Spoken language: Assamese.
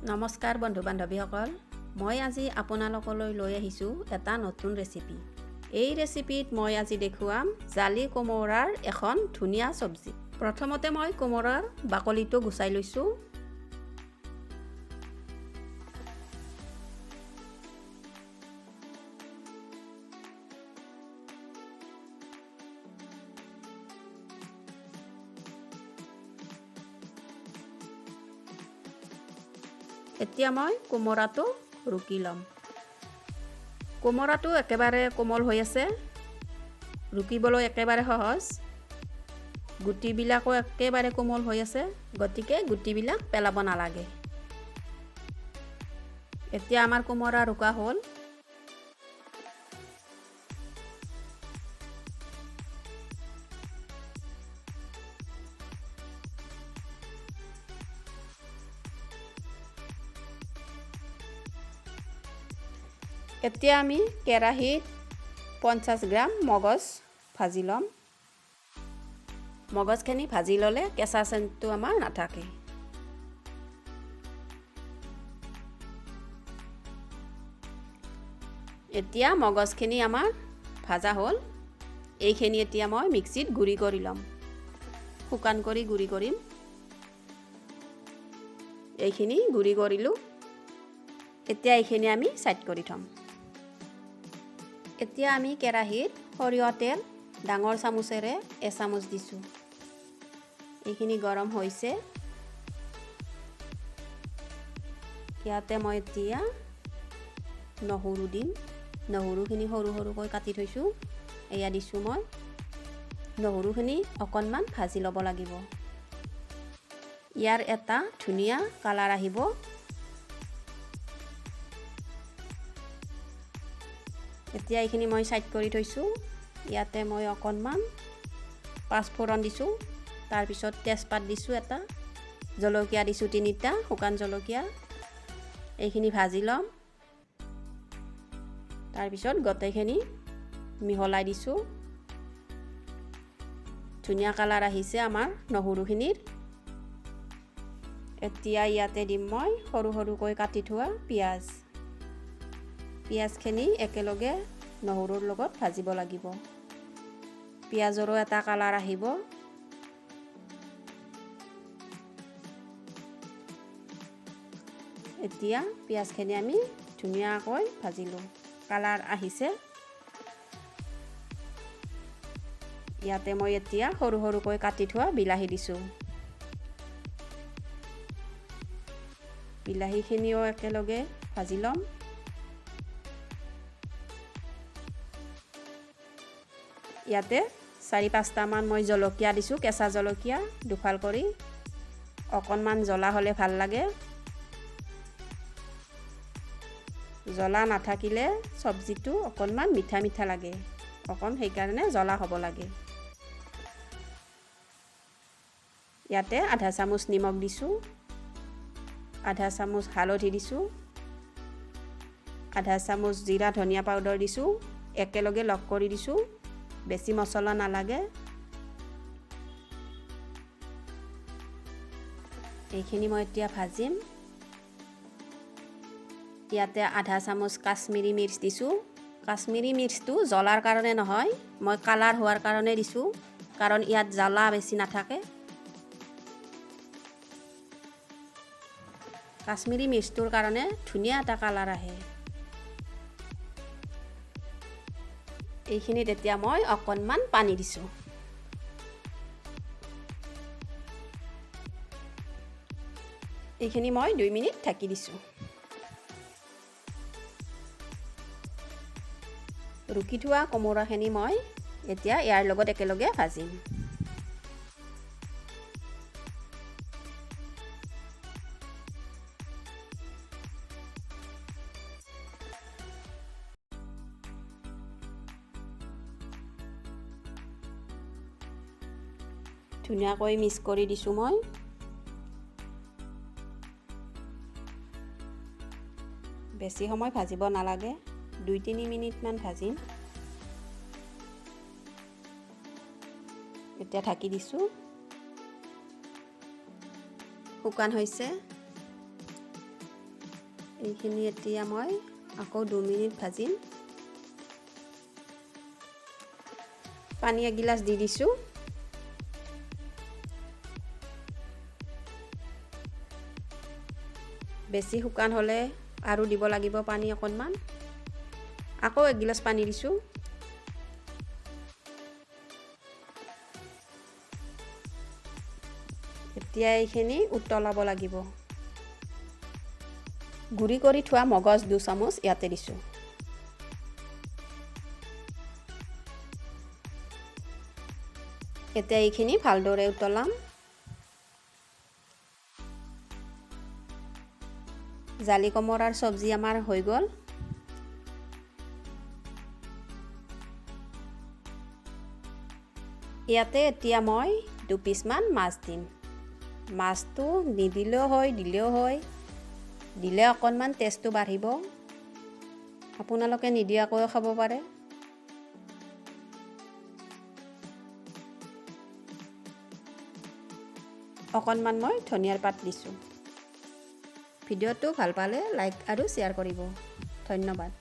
নমস্কাৰ বন্ধু বান্ধৱীসকল, মই আজি আপোনালোকলৈ লৈ আহিছোঁ এটা নতুন ৰেচিপি। এই ৰেচিপিত মই আজি দেখুৱাম জালি কোমোৰাৰ এখন ধুনীয়া চব্জি। প্ৰথমতে মই কোমোৰাৰ বাকলিটো গুচাই লৈছোঁ। এতিয়া মই কোমোৰাটো ৰুকি ল'ম। কোমোৰাটো একেবাৰে কোমল হৈ আছে, ৰুকিবলৈ একেবাৰে সহজ। গুটিবিলাকো একেবাৰে কোমল হৈ আছে, গতিকে গুটিবিলাক পেলাব নালাগে। এতিয়া আমাৰ কোমোৰা ৰুকা হ'ল। এতিয়া আমি কেৰাহীত 50 গ্ৰাম মগজ ভাজি ল'ম। মগজখিনি ভাজি ল'লে কেঁচা চেনটো আমাৰ নাথাকে। এতিয়া মগজখিনি আমাৰ ভাজা হ'ল। এইখিনি এতিয়া মই মিক্সিত গুড়ি কৰি ল'ম। শুকান কৰি গুড়ি কৰিম। এইখিনি গুড়ি কৰিলোঁ। এতিয়া এইখিনি আমি সাইড কৰি থ'ম। এতিয়া আমি কেৰাহীত সৰিয়হ তেল ডাঙৰ চামুচেৰে এচামুচ দিছোঁ। এইখিনি গৰম হৈছে। ইয়াতে মই এতিয়া নহৰু দিম। নহৰুখিনি সৰু সৰুকৈ কাটি থৈছোঁ, এয়া দিছোঁ মই। নহৰুখিনি অকণমান ভাজি ল'ব লাগিব। ইয়াৰ এটা ধুনীয়া কালাৰ আহিব। এতিয়া এইখিনি মই সাইড কৰি থৈছোঁ। ইয়াতে মই অকণমান পাঁচফোৰণ দিছোঁ, তাৰপিছত তেজপাত দিছোঁ এটা, জলকীয়া দিছোঁ 3টা, শুকান জলকীয়া। এইখিনি ভাজি ল'ম। তাৰপিছত গোটেইখিনি মিহলাই দিছোঁ। ধুনীয়া কালাৰ আহিছে আমাৰ নহৰুখিনিৰ। এতিয়া ইয়াতে দিম মই সৰু সৰুকৈ কাটি থোৱা পিঁয়াজ। পিঁয়াজখিনি একেলগে নহৰুৰ লগত ভাজিব লাগিব। পিঁয়াজৰো এটা কালাৰ আহিব। এতিয়া পিঁয়াজখিনি আমি ধুনীয়াকৈ ভাজিলোঁ। কালাৰ আহিছে। ইয়াতে মই এতিয়া সৰু সৰুকৈ কাটি থোৱা বিলাহী দিছোঁ। বিলাহীখিনিও একেলগে ভাজি ল'ম। ইয়াতে 4-5টামান মই জলকীয়া দিছোঁ, কেঁচা জলকীয়া দুফাল কৰি। অকণমান জ্বলা হ'লে ভাল লাগে। জ্বলা নাথাকিলে চব্জিটো অকণমান মিঠা মিঠা লাগে, সেইকাৰণে জ্বলা হ'ব লাগে। ইয়াতে আধা চামুচ নিমখ দিছোঁ, আধা চামুচ হালধি দিছোঁ, আধা চামুচ জিৰা ধনিয়া পাউডাৰ দিছোঁ, একেলগে লগ কৰি দিছোঁ। বেছি মছলা নালাগে। এইখিনি মই এতিয়া ভাজিম। ইয়াতে আধা চামুচ কাশ্মীৰী মিৰ্চ দিছোঁ। কাশ্মীৰী মিৰ্চটো জ্বলাৰ কাৰণে নহয়, মই কালাৰ হোৱাৰ কাৰণে দিছোঁ, কাৰণ ইয়াত জ্বলা বেছি নাথাকে। কাশ্মীৰী মিৰ্চটোৰ কাৰণে ধুনীয়া এটা কালাৰ আহে। এইখিনিত এতিয়া মই অকণমান পানী দিছোঁ। এইখিনি মই 2 মিনিট ঢাকি দিছোঁ। ৰুকি থোৱা কোমোৰাখিনি মই এতিয়া ইয়াৰ লগত একেলগে ভাজিম। ধুনীয়াকৈ মিক্স কৰি দিছোঁ মই। বেছি সময় ভাজিব নালাগে, 2-3 মিনিটমান ভাজিম। এতিয়া ঢাকি দিছোঁ। শুকান হৈছে। এইখিনি এতিয়া মই আকৌ 2 মিনিট ভাজিম। পানী এগিলাচ দি দিছোঁ। বেছি শুকান হ'লে আৰু দিব লাগিব পানী অকণমান। আকৌ এগিলাচ পানী দিছোঁ। এতিয়া এইখিনি উতলাব লাগিব। গুড়ি কৰি থোৱা মগজ 2 চামুচ ইয়াতে দিছোঁ। এতিয়া এইখিনি ভালদৰে উতলাম। জালি কোমোৰাৰ চব্জি আমাৰ হৈ গ'ল। ইয়াতে এতিয়া মই 2 পিচমান মাছ দিম। মাছটো নিদিলেও হয়, দিলেও হয়। দিলে অকণমান টেষ্টটো বাঢ়িব। আপোনালোকে নিদিয়াকৈও খাব পাৰে। অকণমান মই ধনিয়াৰ পাত দিছোঁ। ভিডিঅ'টো ভাল পালে লাইক আৰু শ্বেয়াৰ কৰিব। ধন্যবাদ।